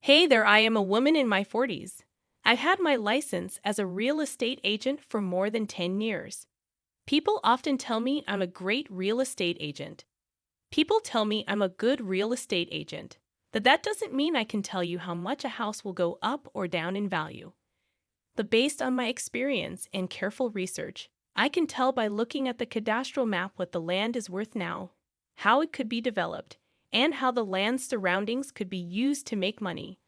Hey there, I am a woman in my 40s. I've had my license as a real estate agent for more than 10 years. People often tell me I'm a great real estate agent. People tell me I'm a good real estate agent. But that doesn't mean I can tell you how much a house will go up or down in value. But based on my experience and careful research, I can tell by looking at the cadastral map what the land is worth now, how it could be developed, and how the land's surroundings could be used to make money.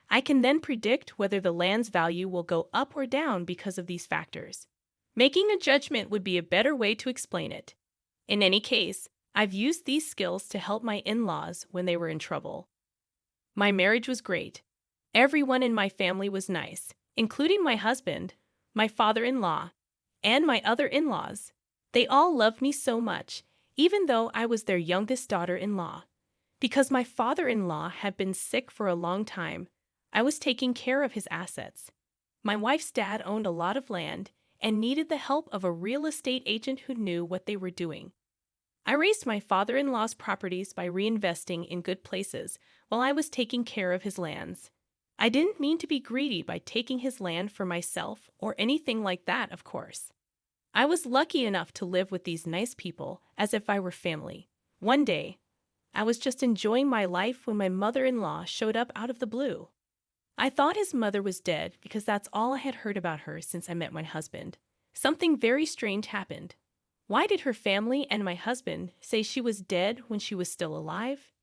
I can then predict whether the land's value will go up or down because of these factors. Making a judgment would be a better way to explain it. In any case, I've used these skills to help my in-laws when they were in trouble. My marriage was great. Everyone in my family was nice, including my husband, my father-in-law, and my other in-laws. They all loved me so much, even though I was their youngest daughter-in-law. Because my father-in-law had been sick for a long time, I was taking care of his assets. My wife's dad owned a lot of land and needed the help of a real estate agent who knew what they were doing. I raised my father-in-law's properties by reinvesting in good places while I was taking care of his lands. I didn't mean to be greedy by taking his land for myself or anything like that, of course. I was lucky enough to live with these nice people as if I were family. One day, I was just enjoying my life when my mother-in-law showed up out of the blue. I thought his mother was dead because that's all I had heard about her since I met my husband. Something very strange happened. Why did her family and my husband say she was dead when she was still alive?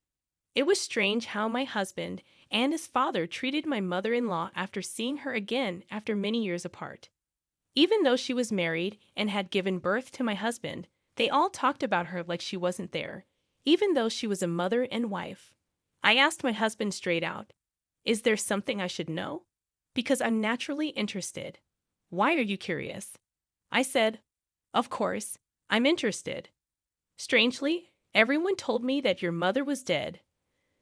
It was strange how my husband and his father treated my mother-in-law after seeing her again after many years apart. Even though she was married and had given birth to my husband, they all talked about her like she wasn't there, even though she was a mother and wife. I asked my husband straight out, "Is there something I should know?" Because I'm naturally interested. "Why are you curious?" I said, "Of course, I'm interested. Strangely, everyone told me that your mother was dead,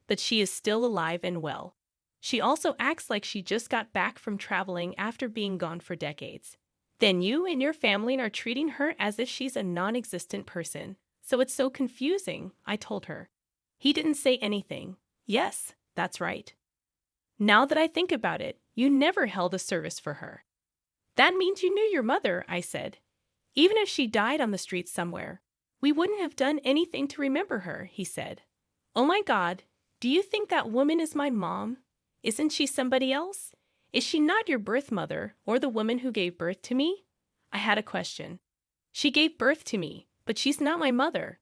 but she is still alive and well. She also acts like she just got back from traveling after being gone for decades. Then you and your family are treating her as if she's a non-existent person. So it's so confusing," I told her. He didn't say anything. Yes, that's right. Now that I think about it, you never held a service for her. That means you knew your mother, I said. Even if she died on the street somewhere, we wouldn't have done anything to remember her, he said. Oh my God, do you think that woman is my mom? Isn't she somebody else? Is she not your birth mother or the woman who gave birth to me? I had a question. She gave birth to me, but she's not my mother.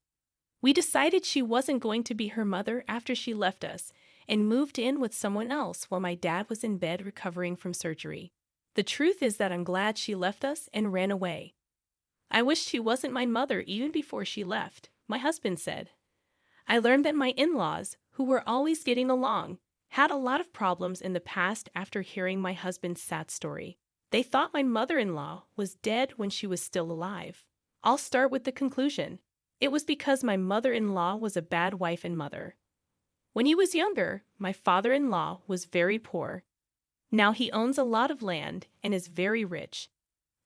We decided she wasn't going to be her mother after she left us and moved in with someone else while my dad was in bed recovering from surgery. The truth is that I'm glad she left us and ran away. I wished she wasn't my mother even before she left, my husband said. I learned that my in-laws, who were always getting along, had a lot of problems in the past after hearing my husband's sad story. They thought my mother-in-law was dead when she was still alive. I'll start with the conclusion. It was because my mother-in-law was a bad wife and mother. When he was younger, my father-in-law was very poor. Now he owns a lot of land and is very rich.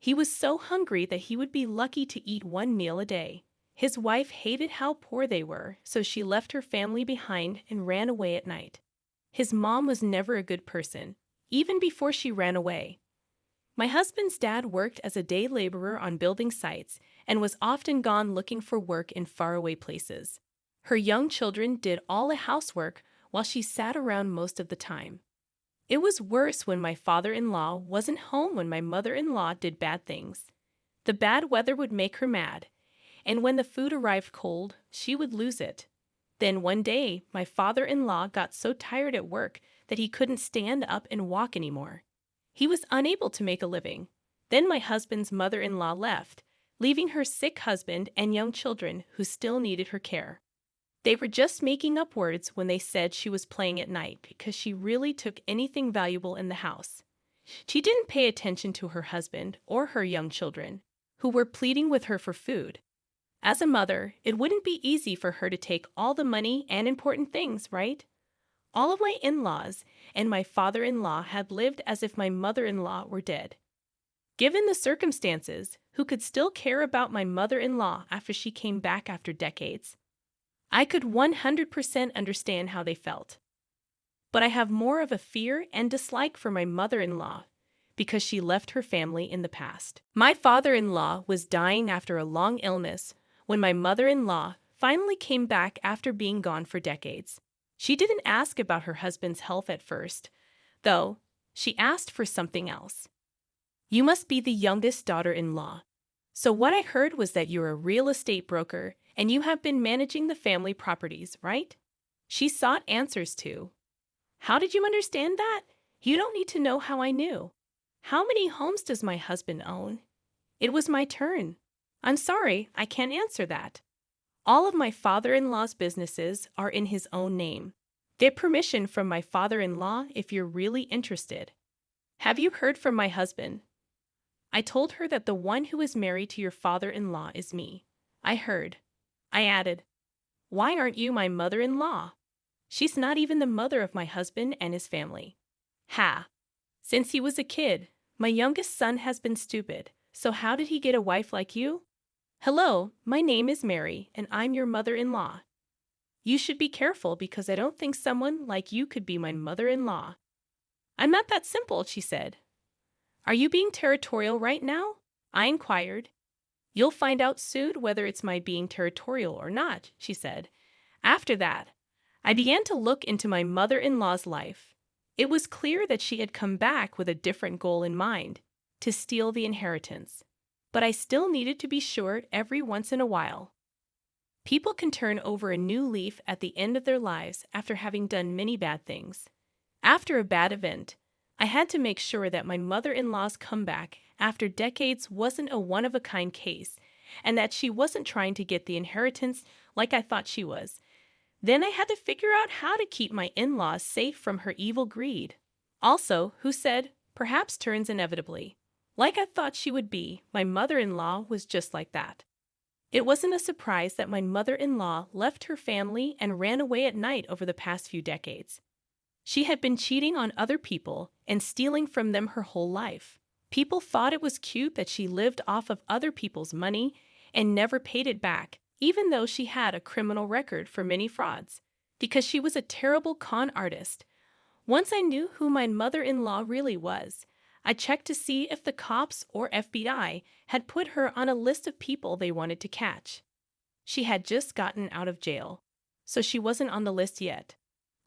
He was so hungry that he would be lucky to eat one meal a day. His wife hated how poor they were, so she left her family behind and ran away at night. His mom was never a good person, even before she ran away. My husband's dad worked as a day laborer on building sites and was often gone looking for work in faraway places. Her young children did all the housework while she sat around most of the time. It was worse when my father-in-law wasn't home when my mother-in-law did bad things. The bad weather would make her mad, and when the food arrived cold, she would lose it. Then one day, my father-in-law got so tired at work that he couldn't stand up and walk anymore. He was unable to make a living. Then my husband's mother-in-law left, leaving her sick husband and young children who still needed her care. They were just making up words when they said she was playing at night because she really took anything valuable in the house. She didn't pay attention to her husband or her young children, who were pleading with her for food. As a mother, it wouldn't be easy for her to take all the money and important things, right? All of my in-laws and my father-in-law had lived as if my mother-in-law were dead. Given the circumstances, who could still care about my mother-in-law after she came back after decades? I could 100% understand how they felt. But I have more of a fear and dislike for my mother-in-law because she left her family in the past. My father-in-law was dying after a long illness when my mother-in-law finally came back after being gone for decades. She didn't ask about her husband's health at first, though. She asked for something else. You must be the youngest daughter-in-law. So what I heard was that you're a real estate broker and you have been managing the family properties, right? She sought answers to. How did you understand that? You don't need to know how I knew. How many homes does my husband own? It was my turn. I'm sorry, I can't answer that. All of my father-in-law's businesses are in his own name. Get permission from my father-in-law if you're really interested. Have you heard from my husband? I told her that the one who is married to your father-in-law is me. I heard. I added, why aren't you my mother-in-law? She's not even the mother of my husband and his family. Ha! Since he was a kid, my youngest son has been stupid, so how did he get a wife like you? Hello, my name is Mary, and I'm your mother-in-law. You should be careful because I don't think someone like you could be my mother-in-law. I'm not that simple, she said. Are you being territorial right now? I inquired. You'll find out soon whether it's my being territorial or not, she said. After that, I began to look into my mother-in-law's life. It was clear that she had come back with a different goal in mind, to steal the inheritance. But I still needed to be sure every once in a while. People can turn over a new leaf at the end of their lives after having done many bad things. After a bad event, I had to make sure that my mother-in-law's comeback after decades wasn't a one-of-a-kind case, and that she wasn't trying to get the inheritance like I thought she was. Then I had to figure out how to keep my in-laws safe from her evil greed. Also, who said, perhaps turns inevitably. Like I thought she would be, my mother-in-law was just like that. It wasn't a surprise that my mother-in-law left her family and ran away at night over the past few decades. She had been cheating on other people and stealing from them her whole life. People thought it was cute that she lived off of other people's money and never paid it back, even though she had a criminal record for many frauds, because she was a terrible con artist. Once I knew who my mother-in-law really was, I checked to see if the cops or FBI had put her on a list of people they wanted to catch. She had just gotten out of jail, so she wasn't on the list yet.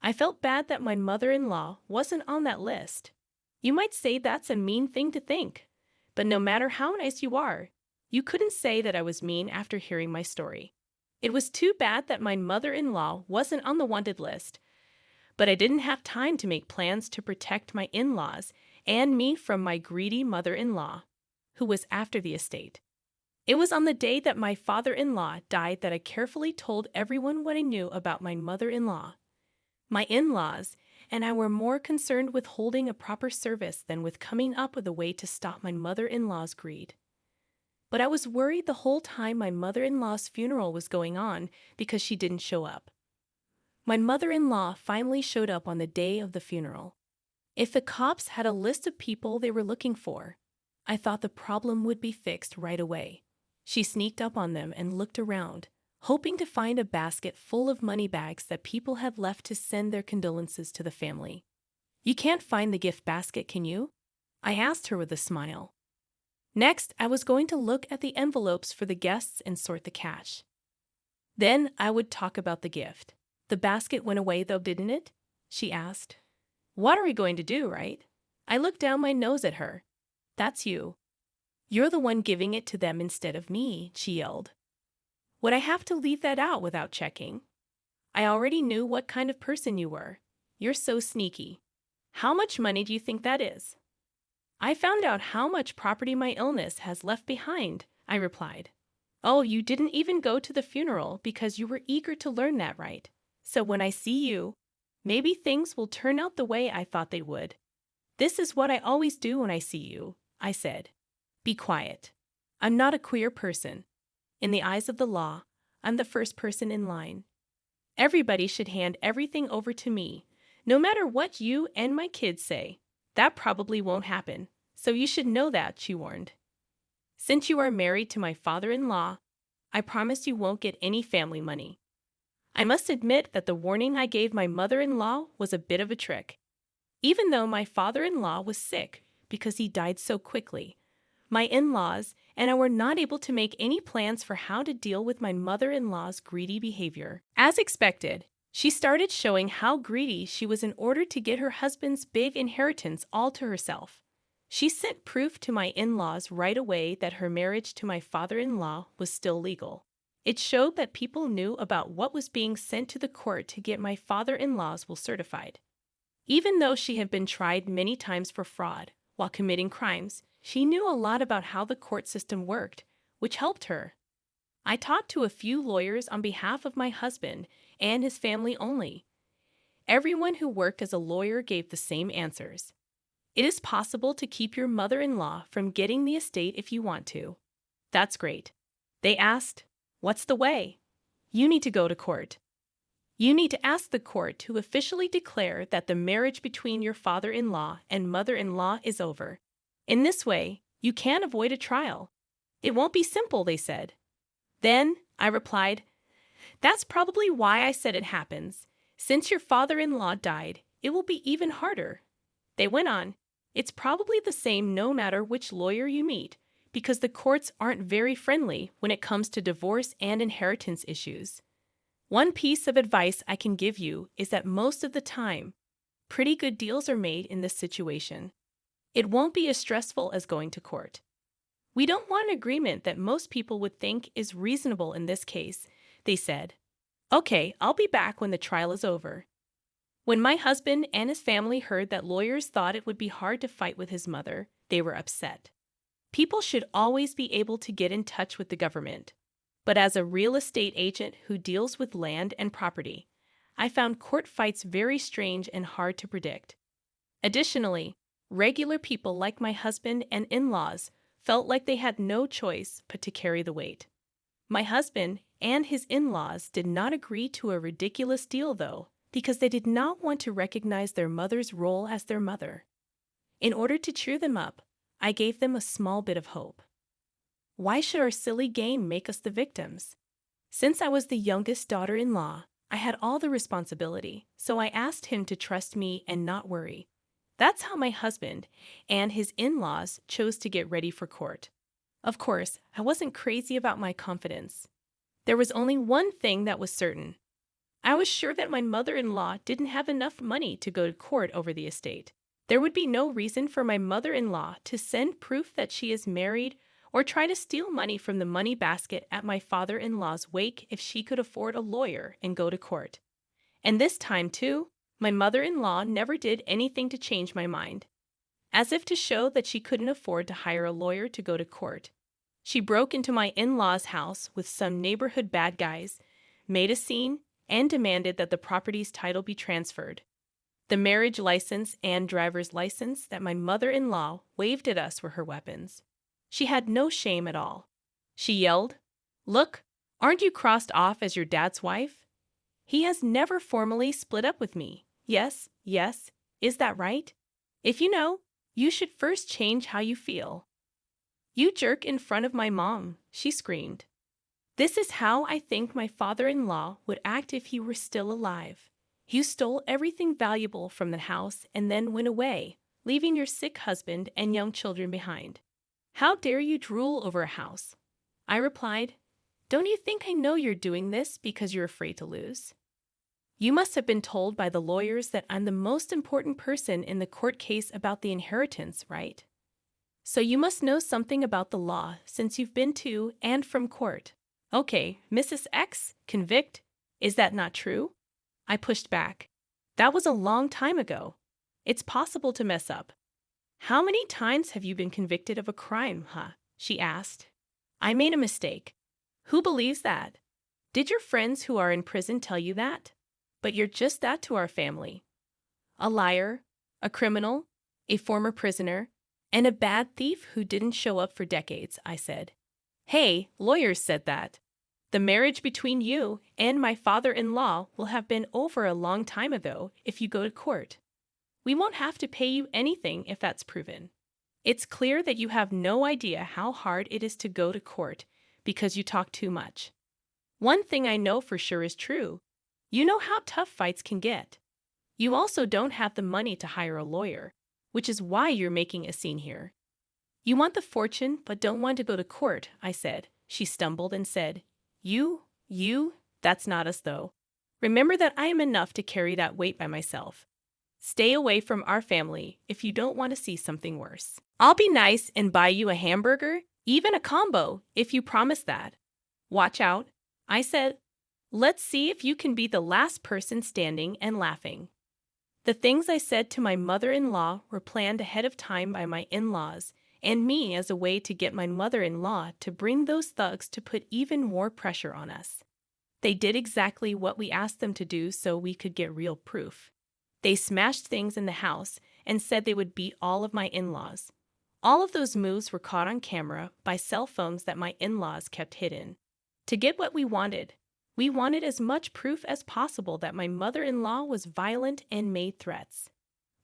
I felt bad that my mother-in-law wasn't on that list. You might say that's a mean thing to think, but no matter how nice you are, you couldn't say that I was mean after hearing my story. It was too bad that my mother-in-law wasn't on the wanted list, but I didn't have time to make plans to protect my in-laws and me from my greedy mother-in-law, who was after the estate. It was on the day that my father-in-law died that I carefully told everyone what I knew about my mother-in-law. My in-laws and I were more concerned with holding a proper service than with coming up with a way to stop my mother-in-law's greed. But I was worried the whole time my mother-in-law's funeral was going on because she didn't show up. My mother-in-law finally showed up on the day of the funeral. If the cops had a list of people they were looking for, I thought the problem would be fixed right away. She sneaked up on them and looked around, hoping to find a basket full of money bags that people had left to send their condolences to the family. You can't find the gift basket, can you? I asked her with a smile. Next, I was going to look at the envelopes for the guests and sort the cash. Then I would talk about the gift. The basket went away though, didn't it? She asked. What are we going to do, right? I looked down my nose at her. That's you. You're the one giving it to them instead of me, she yelled. Would I have to leave that out without checking? I already knew what kind of person you were. You're so sneaky. How much money do you think that is? I found out how much property my illness has left behind, I replied. Oh, you didn't even go to the funeral because you were eager to learn that, right? So when I see you, maybe things will turn out the way I thought they would. This is what I always do when I see you, I said. Be quiet. I'm not a queer person. In the eyes of the law, I'm the first person in line. Everybody should hand everything over to me, no matter what you and my kids say. That probably won't happen, so you should know that, she warned. Since you are married to my father-in-law, I promise you won't get any family money. I must admit that the warning I gave my mother-in-law was a bit of a trick. Even though my father-in-law was sick because he died so quickly, my in-laws and I were not able to make any plans for how to deal with my mother-in-law's greedy behavior. As expected, she started showing how greedy she was in order to get her husband's big inheritance all to herself. She sent proof to my in-laws right away that her marriage to my father-in-law was still legal. It showed that people knew about what was being sent to the court to get my father-in-law's will certified. Even though she had been tried many times for fraud while committing crimes, she knew a lot about how the court system worked, which helped her. I talked to a few lawyers on behalf of my husband and his family only. Everyone who worked as a lawyer gave the same answers. It is possible to keep your mother-in-law from getting the estate if you want to. That's great. They asked, "What's the way?" You need to go to court. You need to ask the court to officially declare that the marriage between your father-in-law and mother-in-law is over. In this way, you can avoid a trial. It won't be simple, they said. Then, I replied, that's probably why I said it happens. Since your father-in-law died, it will be even harder. They went on, it's probably the same no matter which lawyer you meet, because the courts aren't very friendly when it comes to divorce and inheritance issues. One piece of advice I can give you is that most of the time, pretty good deals are made in this situation. It won't be as stressful as going to court. We don't want an agreement that most people would think is reasonable in this case, they said. Okay, I'll be back when the trial is over. When my husband and his family heard that lawyers thought it would be hard to fight with his mother, they were upset. People should always be able to get in touch with the government. But as a real estate agent who deals with land and property, I found court fights very strange and hard to predict. Additionally, regular people like my husband and in-laws felt like they had no choice but to carry the weight. My husband and his in-laws did not agree to a ridiculous deal, though, because they did not want to recognize their mother's role as their mother. In order to cheer them up, I gave them a small bit of hope. Why should our silly game make us the victims? Since I was the youngest daughter-in-law, I had all the responsibility, so I asked him to trust me and not worry. That's how my husband and his in-laws chose to get ready for court. Of course, I wasn't crazy about my confidence. There was only one thing that was certain. I was sure that my mother-in-law didn't have enough money to go to court over the estate. There would be no reason for my mother-in-law to send proof that she is married or try to steal money from the money basket at my father-in-law's wake if she could afford a lawyer and go to court. And this time, too, my mother-in-law never did anything to change my mind. As if to show that she couldn't afford to hire a lawyer to go to court, she broke into my in-laws' house with some neighborhood bad guys, made a scene, and demanded that the property's title be transferred. The marriage license and driver's license that my mother-in-law waved at us were her weapons. She had no shame at all. She yelled, "Look, aren't you crossed off as your dad's wife? He has never formally split up with me. Yes, is that right? If you know, you should first change how you feel." "You jerk in front of my mom," she screamed. This is how I think my father-in-law would act if he were still alive. You stole everything valuable from the house and then went away, leaving your sick husband and young children behind. How dare you drool over a house? I replied, "Don't you think I know you're doing this because you're afraid to lose? You must have been told by the lawyers that I'm the most important person in the court case about the inheritance, right? So you must know something about the law since you've been to and from court. Okay, Mrs. X, convict. Is that not true?" I pushed back. That was a long time ago. It's possible to mess up. "How many times have you been convicted of a crime, huh?" she asked. I made a mistake. Who believes that? Did your friends who are in prison tell you that? But you're just that to our family. A liar, a criminal, a former prisoner, and a bad thief who didn't show up for decades, I said. Hey, lawyers said that. The marriage between you and my father-in-law will have been over a long time ago if you go to court. We won't have to pay you anything if that's proven. It's clear that you have no idea how hard it is to go to court because you talk too much. One thing I know for sure is true. You know how tough fights can get. You also don't have the money to hire a lawyer, which is why you're making a scene here. You want the fortune but don't want to go to court, I said. She stumbled and said, You, that's not us though. Remember that I am enough to carry that weight by myself. Stay away from our family if you don't want to see something worse. I'll be nice and buy you a hamburger, even a combo, if you promise that. Watch out, I said. Let's see if you can be the last person standing and laughing. The things I said to my mother-in-law were planned ahead of time by my in-laws and me as a way to get my mother-in-law to bring those thugs to put even more pressure on us. They did exactly what we asked them to do so we could get real proof. They smashed things in the house and said they would beat all of my in-laws. All of those moves were caught on camera by cell phones that my in-laws kept hidden. To get what we wanted as much proof as possible that my mother-in-law was violent and made threats.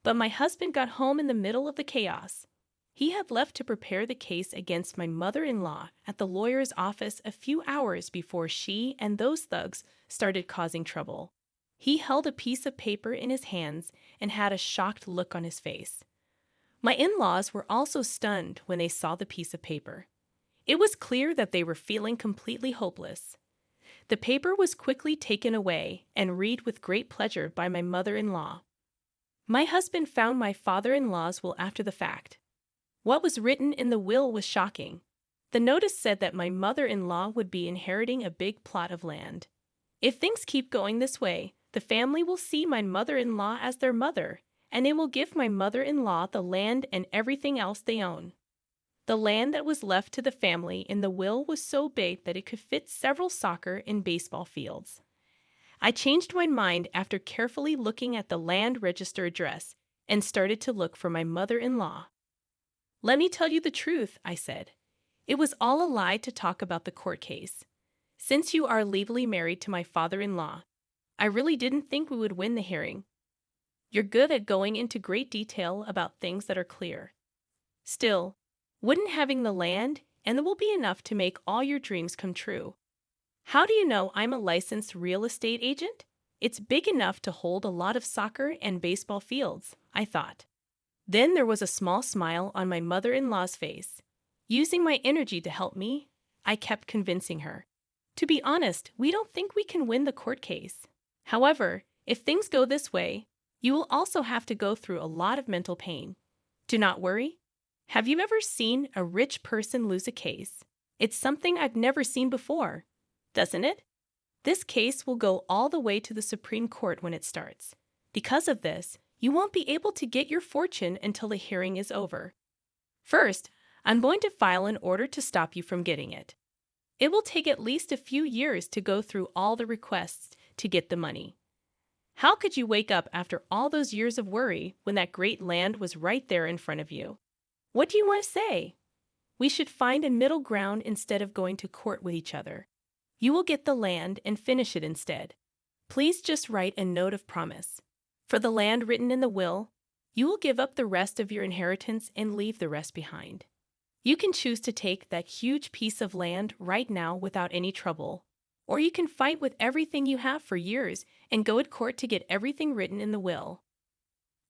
But my husband got home in the middle of the chaos. He had left to prepare the case against my mother-in-law at the lawyer's office a few hours before she and those thugs started causing trouble. He held a piece of paper in his hands and had a shocked look on his face. My in-laws were also stunned when they saw the piece of paper. It was clear that they were feeling completely hopeless. The paper was quickly taken away and read with great pleasure by my mother-in-law. My husband found my father-in-law's will after the fact. What was written in the will was shocking. The notice said that my mother-in-law would be inheriting a big plot of land. If things keep going this way, the family will see my mother-in-law as their mother, and it will give my mother-in-law the land and everything else they own. The land that was left to the family in the will was so big that it could fit several soccer and baseball fields. I changed my mind after carefully looking at the land register address and started to look for my mother-in-law. Let me tell you the truth, I said. It was all a lie to talk about the court case. Since you are legally married to my father-in-law, I really didn't think we would win the hearing. You're good at going into great detail about things that are clear. Still, wouldn't having the land and it will be enough to make all your dreams come true. How do you know I'm a licensed real estate agent? It's big enough to hold a lot of soccer and baseball fields, I thought. Then there was a small smile on my mother-in-law's face. Using my energy to help me, I kept convincing her. To be honest, we don't think we can win the court case. However, if things go this way, you will also have to go through a lot of mental pain. Do not worry. Have you ever seen a rich person lose a case? It's something I've never seen before, doesn't it? This case will go all the way to the Supreme Court when it starts. Because of this, you won't be able to get your fortune until the hearing is over. First, I'm going to file an order to stop you from getting it. It will take at least a few years to go through all the requests to get the money. How could you wake up after all those years of worry when that great land was right there in front of you? What do you want to say? We should find a middle ground instead of going to court with each other. You will get the land and finish it instead. Please just write a note of promise. For the land written in the will, you will give up the rest of your inheritance and leave the rest behind. You can choose to take that huge piece of land right now without any trouble, or you can fight with everything you have for years and go to court to get everything written in the will.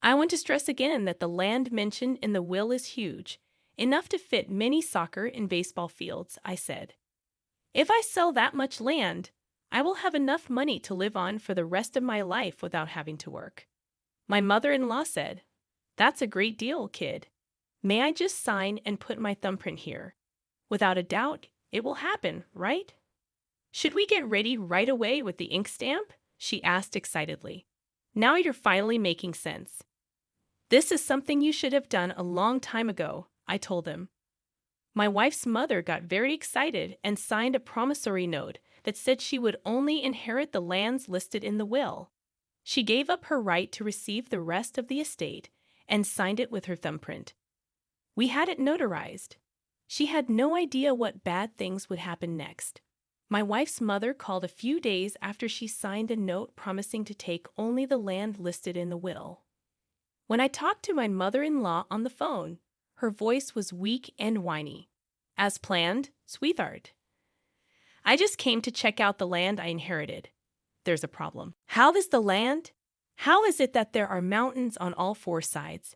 I want to stress again that the land mentioned in the will is huge, enough to fit many soccer and baseball fields, I said. If I sell that much land, I will have enough money to live on for the rest of my life without having to work. My mother-in-law said, "That's a great deal, kid. May I just sign and put my thumbprint here? Without a doubt, it will happen, right?" "Should we get ready right away with the ink stamp?" she asked excitedly. "Now you're finally making sense." "This is something you should have done a long time ago," I told him. My wife's mother got very excited and signed a promissory note that said she would only inherit the lands listed in the will. She gave up her right to receive the rest of the estate and signed it with her thumbprint. We had it notarized. She had no idea what bad things would happen next. My wife's mother called a few days after she signed a note promising to take only the land listed in the will. When I talked to my mother-in-law on the phone, her voice was weak and whiny. "As planned, sweetheart. I just came to check out the land I inherited. there's a problem. How is the land? How is it that there are mountains on all four sides?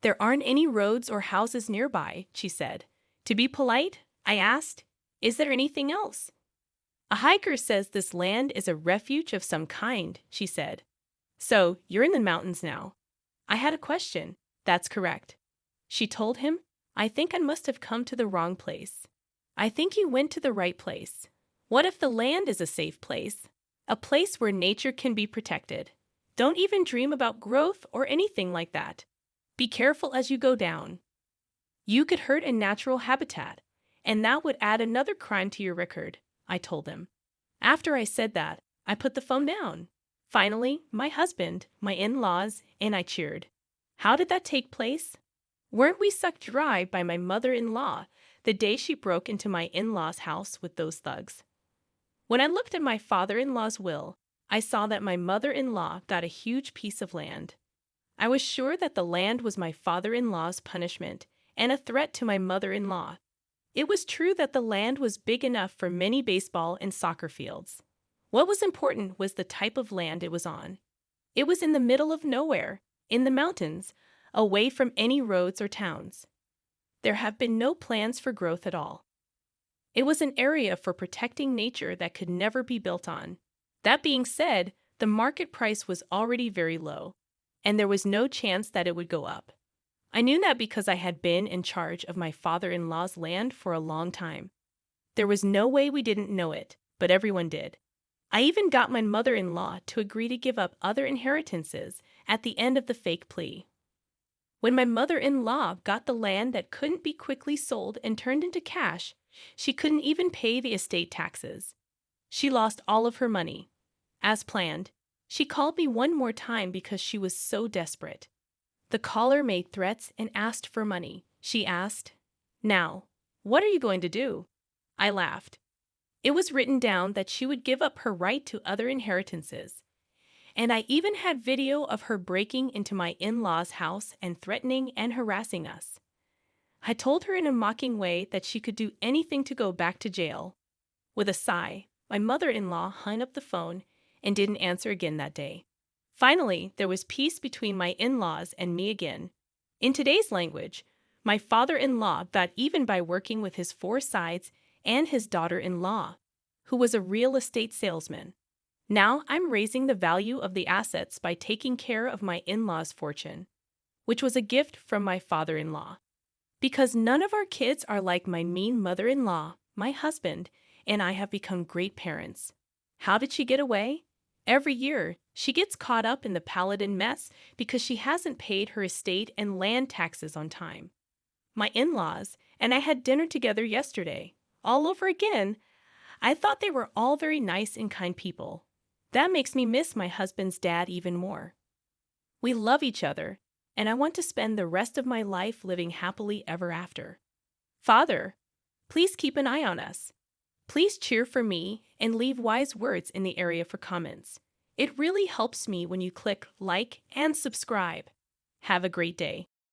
There aren't any roads or houses nearby, she said. To be polite, I asked, is there anything else? A hiker says this land is a refuge of some kind, she said. So, you're in the mountains now. I had a question. That's correct. She told him, I think I must have come to the wrong place. I think you went to the right place. What if the land is a safe place? A place where nature can be protected. Don't even dream about growth or anything like that. Be careful as you go down. You could hurt a natural habitat, and that would add another crime to your record, I told him. After I said that, I put the phone down. Finally, my husband, my in-laws, and I cheered. How did that take place? Weren't we sucked dry by my mother-in-law the day she broke into my in-laws' house with those thugs? When I looked at my father-in-law's will, I saw that my mother-in-law got a huge piece of land. I was sure that the land was my father-in-law's punishment and a threat to my mother-in-law. It was true that the land was big enough for many baseball and soccer fields. What was important was the type of land it was on. It was in the middle of nowhere, in the mountains, away from any roads or towns. There have been no plans for growth at all. It was an area for protecting nature that could never be built on. That being said, the market price was already very low, and there was no chance that it would go up. I knew that because I had been in charge of my father-in-law's land for a long time. There was no way we didn't know it, but everyone did. I even got my mother-in-law to agree to give up other inheritances at the end of the fake plea. When my mother-in-law got the land that couldn't be quickly sold and turned into cash, she couldn't even pay the estate taxes. She lost all of her money. As planned, she called me one more time because she was so desperate. The caller made threats and asked for money. She asked, "Now, what are you going to do?" I laughed. It was written down that she would give up her right to other inheritances. And I even had video of her breaking into my in-laws' house and threatening and harassing us. I told her in a mocking way that she could do anything to go back to jail. With a sigh, my mother-in-law hung up the phone and didn't answer again that day. Finally, there was peace between my in-laws and me again. In today's language, my father-in-law got even by working with his four sides and his daughter-in-law, who was a real estate salesman. Now I'm raising the value of the assets by taking care of my in-laws' fortune, which was a gift from my father-in-law. Because none of our kids are like my mean mother-in-law, my husband, and I have become great parents. How did she get away? Every year, she gets caught up in the Paladin mess because she hasn't paid her estate and land taxes on time. My in-laws and I had dinner together yesterday. All over again. I thought they were all very nice and kind people. That makes me miss my husband's dad even more. We love each other, and I want to spend the rest of my life living happily ever after. Father, please keep an eye on us. Please cheer for me and leave wise words in the area for comments. It really helps me when you click like and subscribe. Have a great day.